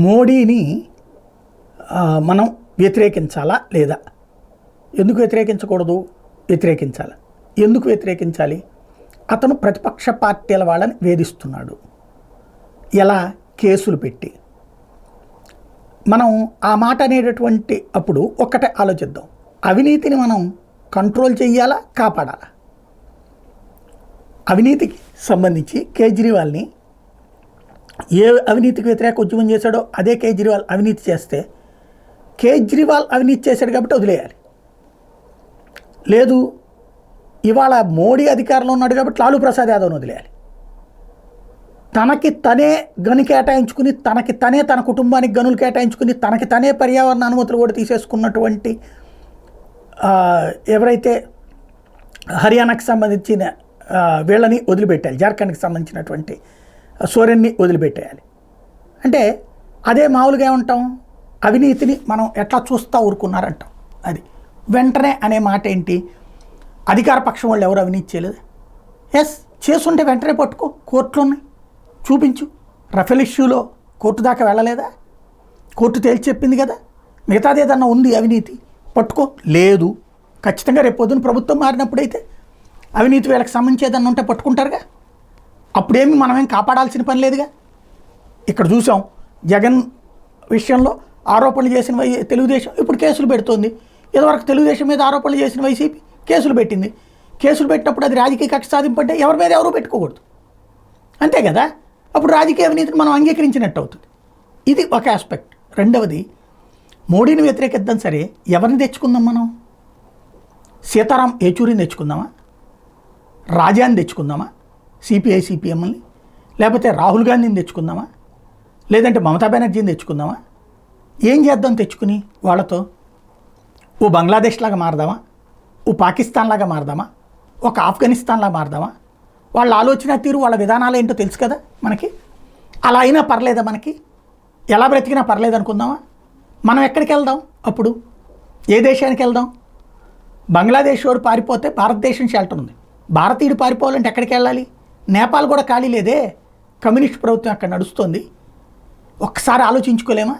మోడీని మనం వ్యతిరేకించాలా లేదా? ఎందుకు వ్యతిరేకించకూడదు? వ్యతిరేకించాలి. ఎందుకు వ్యతిరేకించాలి? అతను ప్రతిపక్ష పార్టీల వాళ్ళని వేధిస్తున్నాడు. ఎలా? కేసులు పెట్టి. మనం ఆ మాట అనేటటువంటి అప్పుడు ఒక్కటే ఆలోచిద్దాం. అవినీతిని మనం కంట్రోల్ చేయాలా, కాపాడాలా? అవినీతికి సంబంధించి కేజ్రీవాల్ని ఏ అవినీతికి వ్యతిరేక ఉద్యమం చేశాడో అదే కేజ్రీవాల్ అవినీతి చేస్తే కేజ్రీవాల్ అవినీతి చేశాడు కాబట్టి వదిలేయాలి. లేదు, ఇవాళ మోడీ అధికారంలో ఉన్నాడు కాబట్టి లాలూ ప్రసాద్ యాదవ్ని వదిలేయాలి. తనకి తనే గని కేటాయించుకుని, తనకి తనే తన కుటుంబానికి గనులు కేటాయించుకుని, తనకి తనే పర్యావరణ అనుమతులు కూడా తీసేసుకున్నటువంటి ఎవరైతే హర్యానాకి సంబంధించిన వీళ్ళని వదిలిపెట్టాలి, జార్ఖండ్కి సంబంధించినటువంటి సోరెన్ని వదిలిపెట్టేయాలి. అంటే అదే మామూలుగా ఏమంటాం, అవినీతిని మనం ఎట్లా చూస్తూ ఊరుకున్నారంటాం. అది వెంటనే అనే మాట ఏంటి? అధికార పక్షం వాళ్ళు ఎవరు అవినీతి చేయలేదు? ఎస్, చేసుంటే వెంటనే పట్టుకో, కోర్టులో ఉన్నాయి, చూపించు. రఫేల్ ఇష్యూలో కోర్టు దాకా వెళ్ళలేదా? కోర్టు తేల్చి చెప్పింది కదా. మిగతాది ఏదన్నా ఉంది అవినీతి, పట్టుకో. లేదు, ఖచ్చితంగా రేపు పొద్దున ప్రభుత్వం మారినప్పుడైతే అవినీతి వీళ్ళకి సంబంధించి ఏదన్నా ఉంటే పట్టుకుంటారుగా. అప్పుడేమి మనమేం కాపాడాల్సిన పని లేదుగా. ఇక్కడ చూసాం, జగన్ విషయంలో ఆరోపణలు చేసిన తెలుగుదేశం ఇప్పుడు కేసులు పెడుతోంది. ఇదివరకు తెలుగుదేశం మీద ఆరోపణలు చేసిన వైసీపీ కేసులు పెట్టింది. కేసులు పెట్టినప్పుడు అది రాజకీయ కక్ష సాధింపు అంటే ఎవరి మీద ఎవరు పెట్టుకోకూడదు, అంతే కదా. అప్పుడు రాజకీయ అవినీతిని మనం అంగీకరించినట్టు అవుతుంది. ఇది ఒక ఆస్పెక్ట్. రెండవది, మోడీని వ్యతిరేకిద్దాం సరే, ఎవరిని తెచ్చుకుందాం మనం? సీతారాం ఏచూరిని తెచ్చుకుందామా? రాజాని తెచ్చుకుందామా? సిపిఐ సిపిఎంని? లేకపోతే రాహుల్ గాంధీని తెచ్చుకుందామా? లేదంటే మమతా బెనర్జీని తెచ్చుకుందామా? ఏం చేద్దాం తెచ్చుకుని వాళ్ళతో? ఓ బంగ్లాదేశ్ లాగా మారదామా? ఓ పాకిస్తాన్ లాగా మారదామా? ఒక ఆఫ్ఘనిస్తాన్ లాగా మారదామా? వాళ్ళ ఆలోచన తీరు, వాళ్ళ విధానాలు ఏంటో తెలుసు కదా మనకి. అలా అయినా పర్లేదా మనకి? ఎలా బ్రతికినా పర్లేదు అనుకుందామా? మనం ఎక్కడికి వెళ్దాం అప్పుడు? ఏ దేశానికి వెళ్దాం? బంగ్లాదేశ్ వాడు పారిపోతే భారతదేశం షెల్టర్ ఉంది. భారతీయుడు పారిపోవాలంటే ఎక్కడికి వెళ్ళాలి? నేపాల్ కూడా ఖాళీ లేదే, కమ్యూనిస్ట్ ప్రభుత్వం అక్కడ నడుస్తుంది. ఒక్కసారి ఆలోచించుకోలేమా?